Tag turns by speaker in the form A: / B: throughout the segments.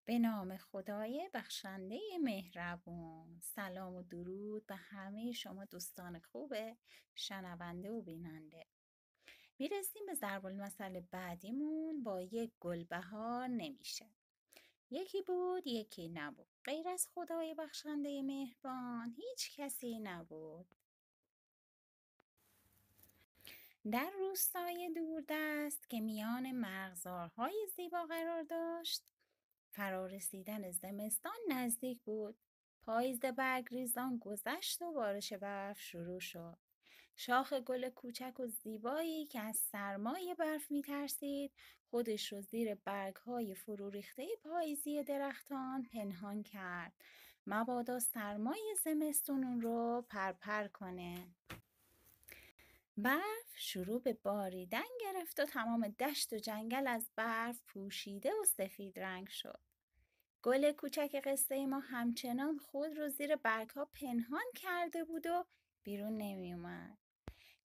A: به نام خدای بخشنده مهربون. سلام و درود به همه شما دوستان خوب شنونده و بیننده. میرسیم به ضرب المثل بعدیمون با یک گلبهار نمیشه. یکی بود یکی نبود، غیر از خدای بخشنده مهربان هیچ کسی نبود. در روستای دوردست که میان مرغزارهای زیبا قرار داشت، فرارسیدن زمستان نزدیک بود. پاییز برگریزان گذشت و بارش برف شروع شد. شاخ گل کوچک و زیبایی که از سرمای برف می‌ترسید، خودش رو زیر برگ‌های فرو ریخته پاییزی درختان پنهان کرد. مبادا سرمای زمستون اون رو پرپر کنه. برف شروع به باریدن گرفت و تمام دشت و جنگل از برف پوشیده و سفید رنگ شد. گل کوچک قصه ما همچنان خود رو زیر برگ‌ها پنهان کرده بود و بیرون نمی اومد.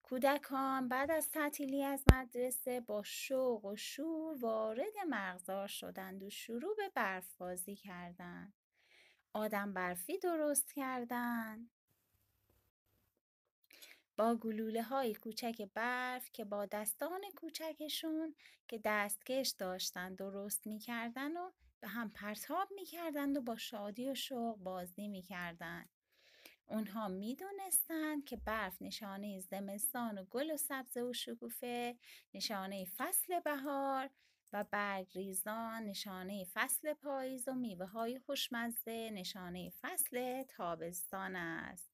A: کودکان بعد از تعطیلی از مدرسه با شوق و شور وارد مرغزار شدند و شروع به برف بازی کردند. آدم برفی درست کردند با گلوله های کوچک برف که با دستان کوچکشون که دستکش داشتن درست میکردن و به هم پرتاب میکردند و با شادی و شوق بازی میکردند. اونها میدونستند که برف نشانه زمستان و گل و سبزه و شکوفه، نشانه فصل بهار، و برگریزان نشانه فصل پاییز و میوه های خوشمزه نشانه فصل تابستان است.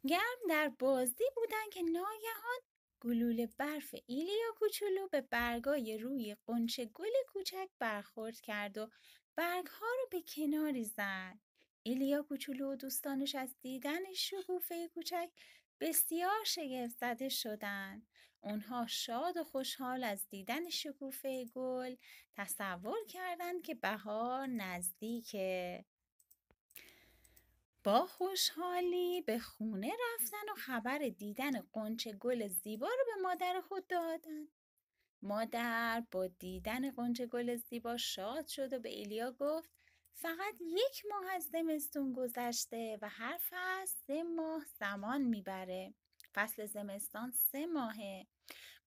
A: گرم در بازی بودن که ناگهان گلوله برف ایلیا کوچولو به برگای روی قنچه گل کوچک برخورد کرد و برگها رو به کناری زد. ایلیا کوچولو و دوستانش از دیدن شکوفه کوچک بسیار شگفت زده شدند. اونها شاد و خوشحال از دیدن شکوفه گل تصور کردند که بهار نزدیکه. با خوشحالی به خونه رفتن و خبر دیدن قنچه گل زیبا رو به مادر خود دادن. مادر با دیدن قنچه گل زیبا شاد شد و به ایلیا گفت فقط 1 ماه از زمستون گذشته و هر فصل 3 ماه زمان میبره. فصل زمستان 3 ماهه.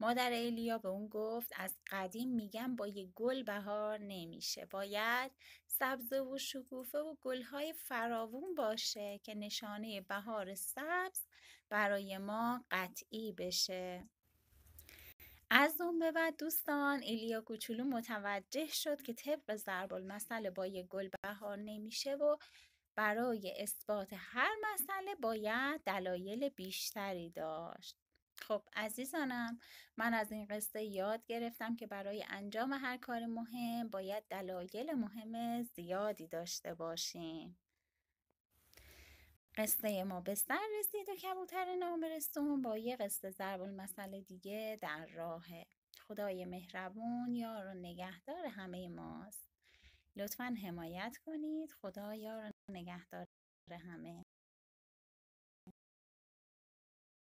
A: مادر ایلیا به اون گفت از قدیم میگن با یه گل بهار نمیشه، باید سبزه و شکوفه و گلهای فراوون باشه که نشانه بهار سبز برای ما قطعی بشه. از اون به بعد دوستان، ایلیا کوچولو متوجه شد که طبق ضرب المثل با یه گل بهار نمیشه و برای اثبات هر مسئله باید دلایل بیشتری داشت. خب عزیزانم، من از این قصه یاد گرفتم که برای انجام هر کار مهم باید دلایل مهم زیادی داشته باشیم. قصه ما به سر رسید و کبوتر نامرسون با یه قصه ضرب المثل دیگه در راهه. خدای مهربون یار و نگهدار همه ماست. لطفاً حمایت کنید. خدا یار و نگهدار همه.